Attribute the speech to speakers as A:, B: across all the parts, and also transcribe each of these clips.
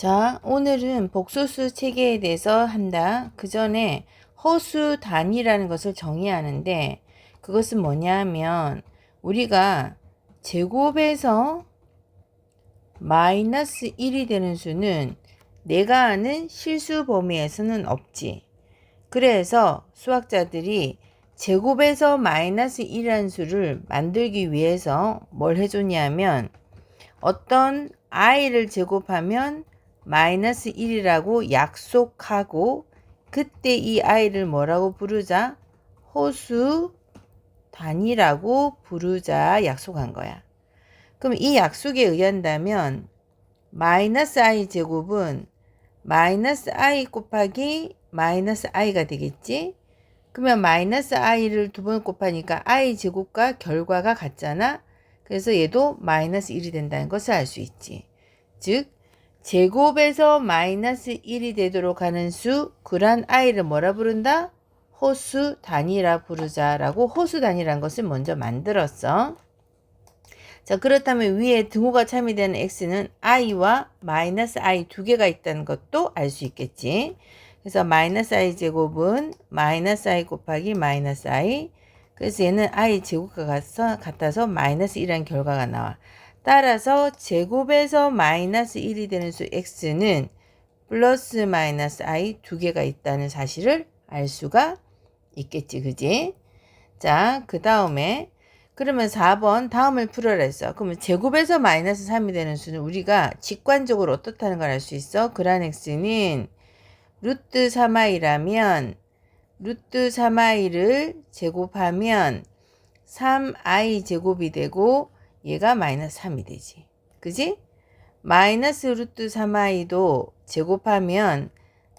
A: 자, 오늘은 복소수 체계에 대해서 한다. 그 전에 허수 단위라는 것을 정의하는데 그것은 뭐냐 하면 우리가 제곱에서 마이너스 1이 되는 수는 내가 아는 실수 범위에서는 없지. 그래서 수학자들이 제곱에서 마이너스 1이라는 수를 만들기 위해서 뭘 해줬냐면 어떤 i를 제곱하면 마이너스 1이라고 약속하고 그때 이 i를 뭐라고 부르자? 호수 단위라고 부르자 약속한 거야. 그럼 이 약속에 의한다면 마이너스 i 제곱은 마이너스 i 곱하기 마이너스 i가 되겠지? 그러면 마이너스 i를 두 번 곱하니까 i 제곱과 결과가 같잖아. 그래서 얘도 마이너스 1이 된다는 것을 알 수 있지. 즉 제곱에서 마이너스 1이 되도록 하는 수 그란 i를 뭐라 부른다? 호수 단위라 부르자라고 호수 단위라는 것을 먼저 만들었어. 자, 그렇다면 위에 등호가 참여되는 x는 i와 마이너스 i 두 개가 있다는 것도 알 수 있겠지. 그래서 마이너스 i 제곱은 마이너스 i 곱하기 마이너스 i. 그래서 얘는 i 제곱과 같아서 마이너스 1이라는 결과가 나와. 따라서 제곱에서 마이너스 1이 되는 수 x는 플러스 마이너스 i 두 개가 있다는 사실을 알 수가 있겠지. 그지? 자, 그 다음에 그러면 4번 다음을 풀어라 했어. 그러면 제곱에서 마이너스 3이 되는 수는 우리가 직관적으로 어떻다는 걸 알 수 있어? 그란 x는 루트 3i라면 루트 3i를 제곱하면 3i 제곱이 되고 얘가 마이너스 3이 되지. 그지? 마이너스 루트 3i도 제곱하면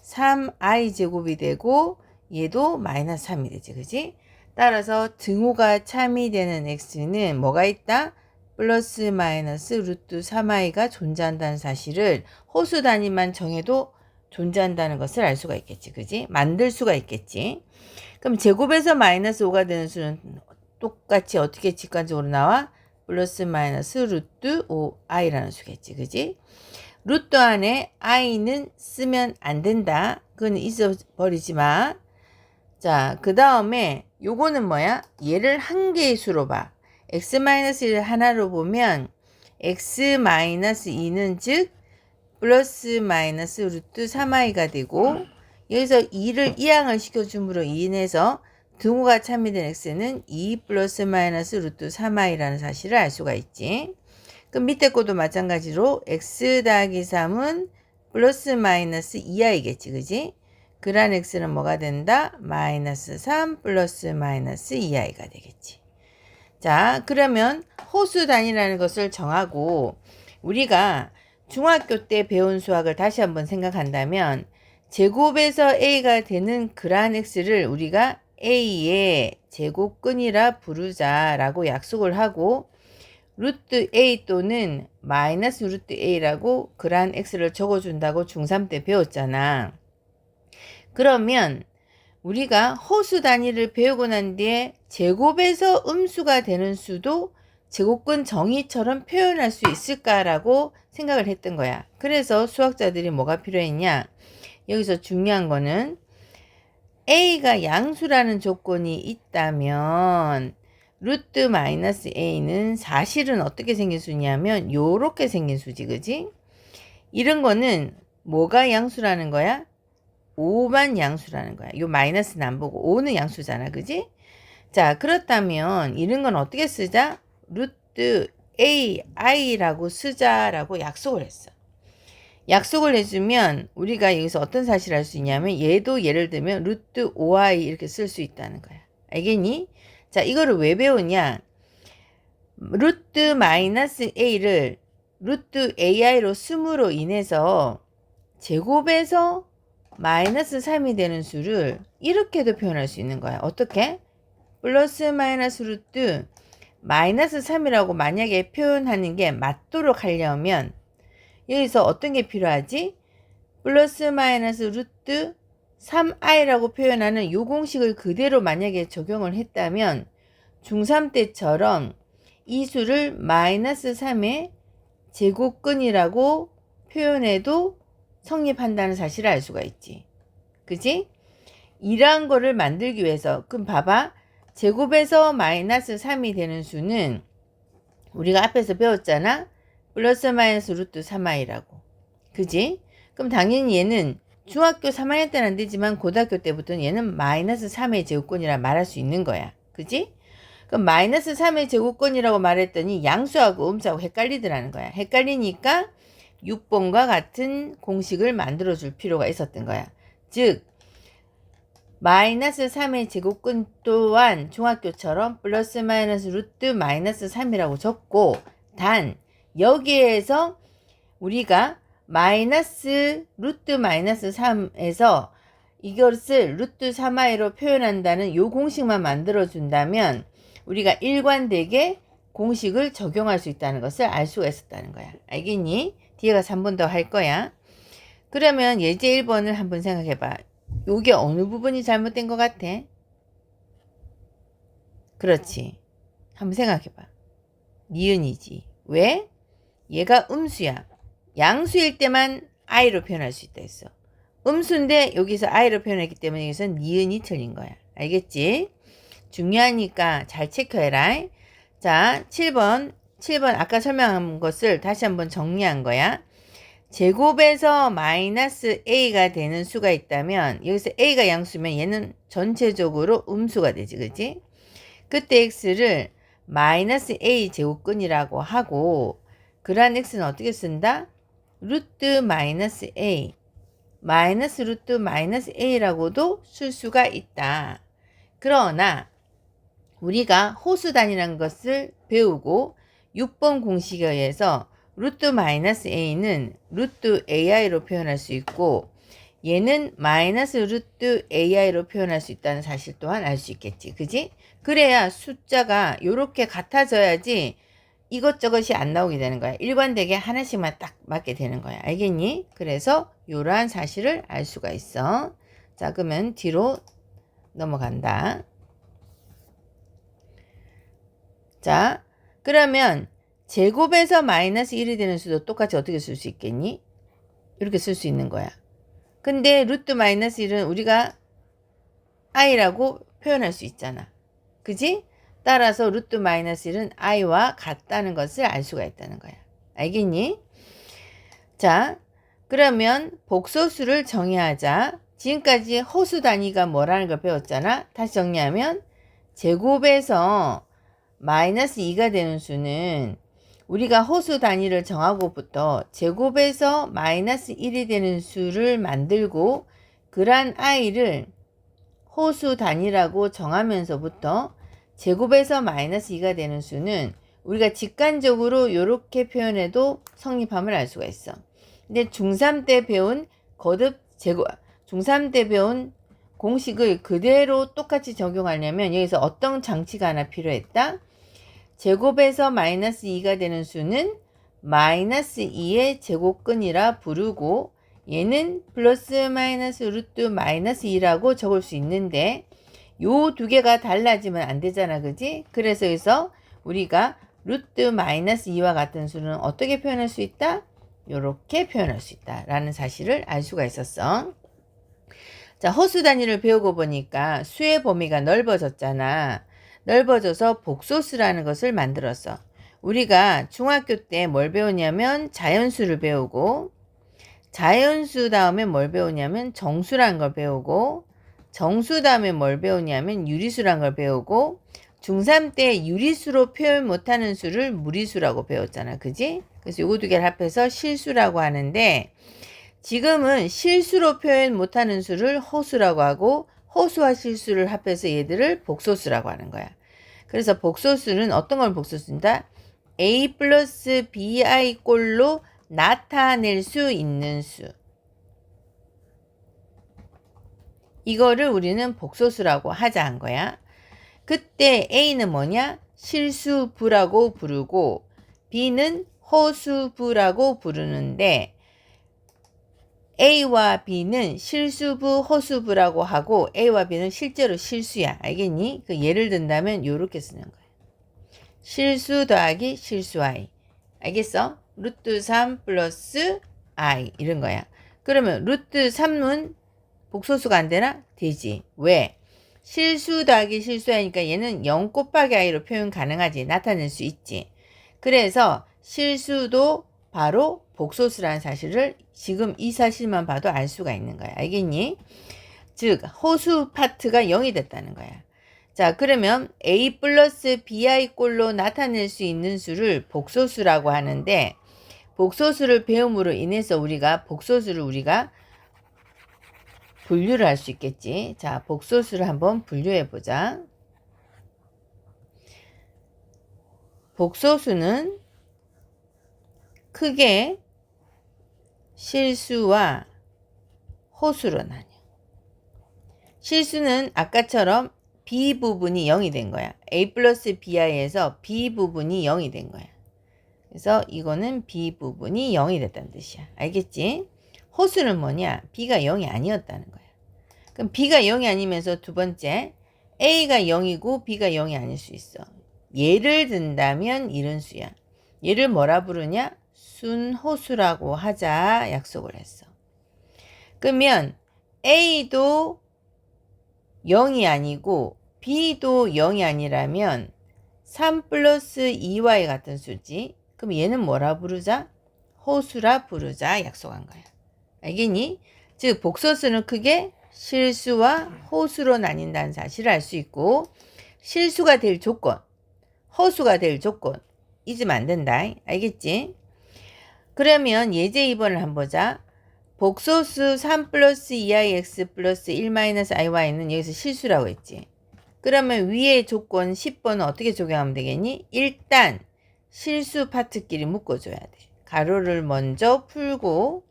A: 3i 제곱이 되고 얘도 마이너스 3이 되지. 그지? 따라서 등호가 참이되는 x는 뭐가 있다? 플러스 마이너스 루트 3i가 존재한다는 사실을 호수 단위만 정해도 존재한다는 것을 알 수가 있겠지. 그지? 만들 수가 있겠지. 그럼 제곱에서 마이너스 5가 되는 수는 똑같이 어떻게 직관적으로 나와? 플러스 마이너스 루트 5i라는 수겠지. 그지? 루트 안에 i는 쓰면 안 된다. 그건 있어버리지 마. 자, 그 다음에 요거는 뭐야? 얘를 한 개의 수로 봐. x-1을 하나로 보면 x-2는 즉 플러스 마이너스 루트 3i가 되고 여기서 2를 이항을 시켜줌으로 인해서 등호가 참여된 x는 2 플러스 마이너스 루트 3i라는 사실을 알 수가 있지. 그럼 밑에 것도 마찬가지로 x 더하기 3은 플러스 마이너스 2i겠지. 그지? 그란 x는 뭐가 된다? 마이너스 3 플러스 마이너스 2i가 되겠지. 자, 그러면 호수 단위라는 것을 정하고 우리가 중학교 때 배운 수학을 다시 한번 생각한다면 제곱에서 a가 되는 그란 x를 우리가 a의 제곱근이라 부르자라고 약속을 하고 루트 a 또는 마이너스 루트 a라고 그란 x를 적어준다고 중3 때 배웠잖아. 그러면 우리가 호수 단위를 배우고 난 뒤에 제곱에서 음수가 되는 수도 제곱근 정의처럼 표현할 수 있을까라고 생각을 했던 거야. 그래서 수학자들이 뭐가 필요했냐? 여기서 중요한 거는 a가 양수라는 조건이 있다면 루트 마이너스 a는 사실은 어떻게 생긴 수냐면 요렇게 생긴 수지. 그지? 이런 거는 뭐가 양수라는 거야? 5만 양수라는 거야. 요 마이너스는 안 보고 5는 양수잖아. 그지? 자, 그렇다면 이런 건 어떻게 쓰자? 루트 ai라고 쓰자라고 약속을 했어. 약속을 해주면 우리가 여기서 어떤 사실을 알 수 있냐면 얘도 예를 들면 루트 5i 이렇게 쓸 수 있다는 거야. 알겠니? 자, 이거를 왜 배우냐? 루트 마이너스 a를 루트 ai로 씀으로 인해서 제곱에서 마이너스 3이 되는 수를 이렇게도 표현할 수 있는 거야. 어떻게? 플러스 마이너스 루트 마이너스 3이라고 만약에 표현하는 게 맞도록 하려면 여기서 어떤 게 필요하지? 플러스 마이너스 루트 3i라고 표현하는 요 공식을 그대로 만약에 적용을 했다면 중3 때처럼 이 수를 마이너스 3의 제곱근이라고 표현해도 성립한다는 사실을 알 수가 있지. 그지? 이러한 거를 만들기 위해서, 그럼 봐봐. 제곱에서 마이너스 3이 되는 수는 우리가 앞에서 배웠잖아. 플러스 마이너스 루트 3i라고. 그지? 그럼 당연히 얘는 중학교 3학년 때는 안 되지만 고등학교 때부터는 얘는 마이너스 3의 제곱권이라 말할 수 있는 거야. 그지? 그럼 마이너스 3의 제곱권이라고 말했더니 양수하고 음수하고 헷갈리더라는 거야. 헷갈리니까 6번과 같은 공식을 만들어 줄 필요가 있었던 거야. 즉 마이너스 3의 제곱권 또한 중학교처럼 플러스 마이너스 루트 마이너스 3이라고 적고, 단 여기에서 우리가 마이너스 루트 마이너스 3에서 이것을 루트 3i로 표현한다는 요 공식만 만들어 준다면 우리가 일관되게 공식을 적용할 수 있다는 것을 알 수가 있었다는 거야. 알겠니? 뒤에 가서 한 번 더 할 거야. 그러면 예제 1번을 한번 생각해 봐. 요게 어느 부분이 잘못된 것 같아? 그렇지. 한번 생각해 봐. 니은이지. 왜? 얘가 음수야. 양수일 때만 i로 표현할 수 있다 했어. 음수인데 여기서 i로 표현했기 때문에 여기서는 니은이 틀린 거야. 알겠지? 중요하니까 잘 체크해라. 자, 7번 아까 설명한 것을 다시 한번 정리한 거야. 제곱에서 마이너스 a가 되는 수가 있다면 여기서 a가 양수면 얘는 전체적으로 음수가 되지. 그지? 그때 x를 마이너스 a 제곱근이라고 하고, 그러한 x는 어떻게 쓴다? 루트 마이너스 a, 마이너스 루트 마이너스 a라고도 쓸 수가 있다. 그러나 우리가 호수단위라는 것을 배우고 6번 공식에 의해서 루트 마이너스 a는 루트 ai로 표현할 수 있고, 얘는 마이너스 루트 ai로 표현할 수 있다는 사실 또한 알 수 있겠지. 그지? 그래야 숫자가 이렇게 같아져야지 이것저것이 안 나오게 되는 거야. 일관되게 하나씩만 딱 맞게 되는 거야. 알겠니? 그래서 이러한 사실을 알 수가 있어. 자, 그러면 뒤로 넘어간다. 자, 그러면 제곱에서 마이너스 1이 되는 수도 똑같이 어떻게 쓸 수 있겠니? 이렇게 쓸 수 있는 거야. 근데 루트 마이너스 1은 우리가 i라고 표현할 수 있잖아. 그지? 따라서 루트 마이너스 1은 i와 같다는 것을 알 수가 있다는 거야. 알겠니? 자, 그러면 복소수를 정의하자. 지금까지 호수 단위가 뭐라는 걸 배웠잖아. 다시 정리하면 제곱에서 마이너스 2가 되는 수는 우리가 호수 단위를 정하고부터 제곱에서 마이너스 1이 되는 수를 만들고, 그러한 i를 호수 단위라고 정하면서부터 제곱에서 마이너스 2가 되는 수는 우리가 직관적으로 이렇게 표현해도 성립함을 알 수가 있어. 근데 중3 때 배운 중3 때 배운 공식을 그대로 똑같이 적용하려면 여기서 어떤 장치가 하나 필요했다. 제곱에서 마이너스 2가 되는 수는 마이너스 2의 제곱근이라 부르고, 얘는 플러스 마이너스 루트 마이너스 2라고 적을 수 있는데 요 두 개가 달라지면 안 되잖아. 그지? 그래서 여기서 우리가 루트 마이너스 2와 같은 수는 어떻게 표현할 수 있다? 요렇게 표현할 수 있다 라는 사실을 알 수가 있었어. 자, 호수 단위를 배우고 보니까 수의 범위가 넓어졌잖아. 넓어져서 복소수라는 것을 만들었어. 우리가 중학교 때 뭘 배우냐면 자연수를 배우고, 자연수 다음에 뭘 배우냐면 정수라는 걸 배우고, 정수 다음에 뭘 배우냐면 유리수라는 걸 배우고, 중3 때 유리수로 표현 못하는 수를 무리수라고 배웠잖아. 그지? 그래서 요거 두 개를 합해서 실수라고 하는데, 지금은 실수로 표현 못하는 수를 호수라고 하고, 호수와 실수를 합해서 얘들을 복소수라고 하는 거야. 그래서 복소수는 어떤 걸 복소수인다? a 플러스 bi 꼴로 나타낼 수 있는 수. 이거를 우리는 복소수라고 하자 한 거야. 그때 a는 뭐냐? 실수부라고 부르고 b는 호수부라고 부르는데, A와 B는 실수부, 호수부라고 하고 A와 B는 실제로 실수야. 알겠니? 그 예를 든다면 요렇게 쓰는 거야. 실수 더하기 실수 I. 알겠어? 루트 3 플러스 I 이런 거야. 그러면 루트 3은 복소수가 안 되나? 되지. 왜? 실수 더하기 실수하니까 얘는 0 곱하기 i로 표현 가능하지. 나타낼 수 있지. 그래서 실수도 바로 복소수라는 사실을 지금 이 사실만 봐도 알 수가 있는 거야. 알겠니? 즉 호수 파트가 0이 됐다는 거야. 자, 그러면 a 플러스 bi 꼴로 나타낼 수 있는 수를 복소수라고 하는데, 복소수를 배움으로 인해서 복소수를 우리가 분류를 할 수 있겠지. 자, 복소수를 한번 분류해 보자. 복소수는 크게 실수와 호수로 나뉘어. 실수는 아까처럼 b 부분이 0이 된 거야. a 플러스 bi에서 b 부분이 0이 된 거야. 그래서 이거는 b 부분이 0이 됐다는 뜻이야. 알겠지? 호수는 뭐냐? b가 0이 아니었다는 거야. 그럼 b가 0이 아니면서 두 번째, a가 0이고 b가 0이 아닐 수 있어. 예를 든다면 이런 수야. 얘를 뭐라 부르냐? 순호수라고 하자 약속을 했어. 그러면 a도 0이 아니고 b도 0이 아니라면 3 플러스 2y 같은 수지. 그럼 얘는 뭐라 부르자? 호수라 부르자 약속한 거야. 알겠니? 즉 복소수는 크게 실수와 호수로 나뉜다는 사실을 알 수 있고, 실수가 될 조건, 호수가 될 조건 잊으면 안 된다. 알겠지? 그러면 예제 2번을 한번 보자. 복소수 3 플러스 2ix 플러스 1 마이너스 iy는 여기서 실수라고 했지. 그러면 위의 조건 10번은 어떻게 적용하면 되겠니? 일단 실수 파트끼리 묶어줘야 돼. 가로를 먼저 풀고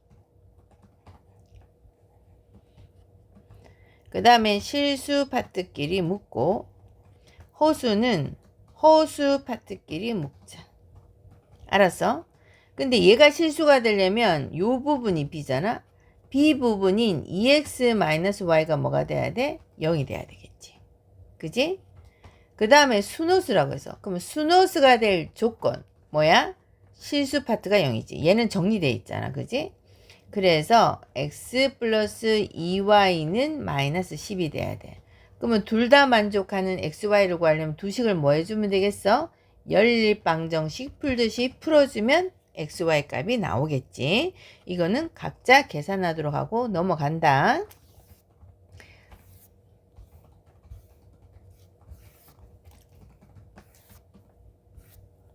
A: 그 다음에 실수 파트끼리 묶고 호수는 호수 파트끼리 묶자. 알았어? 근데 얘가 실수가 되려면 요 부분이 b잖아. b 부분인 2x-y가 뭐가 돼야 돼? 0이 돼야 되겠지. 그지? 그 다음에 순호수라고 해서, 그러면 순호수가 될 조건 뭐야? 실수 파트가 0이지. 얘는 정리되어 있잖아. 그지? 그래서 x 플러스 2y는 마이너스 10이 돼야 돼. 그러면 둘 다 만족하는 xy를 구하려면 두 식을 뭐 해주면 되겠어? 연립방정식 풀듯이 풀어주면 xy 값이 나오겠지. 이거는 각자 계산하도록 하고 넘어간다.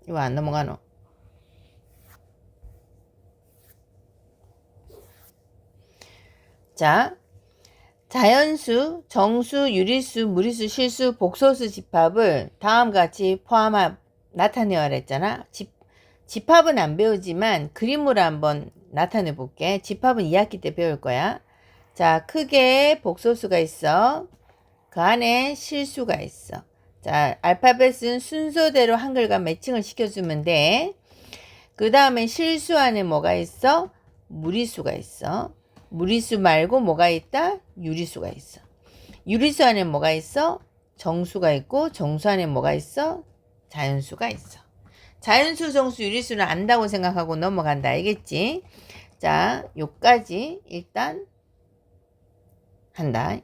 A: 이거 안 넘어가노? 자, 자연수, 정수, 유리수, 무리수, 실수, 복소수 집합을 다음과 같이 나타내야 했잖아. 집합은 안 배우지만 그림으로 한번 나타내 볼게. 집합은 2학기 때 배울 거야. 자, 크게 복소수가 있어. 그 안에 실수가 있어. 자, 알파벳은 순서대로 한글과 매칭을 시켜주면 돼. 그 다음에 실수 안에 뭐가 있어? 무리수가 있어. 무리수 말고 뭐가 있다? 유리수가 있어. 유리수 안에 뭐가 있어? 정수가 있고, 정수 안에 뭐가 있어? 자연수가 있어. 자연수, 정수, 유리수는 안다고 생각하고 넘어간다. 알겠지? 자, 요까지 일단 한다.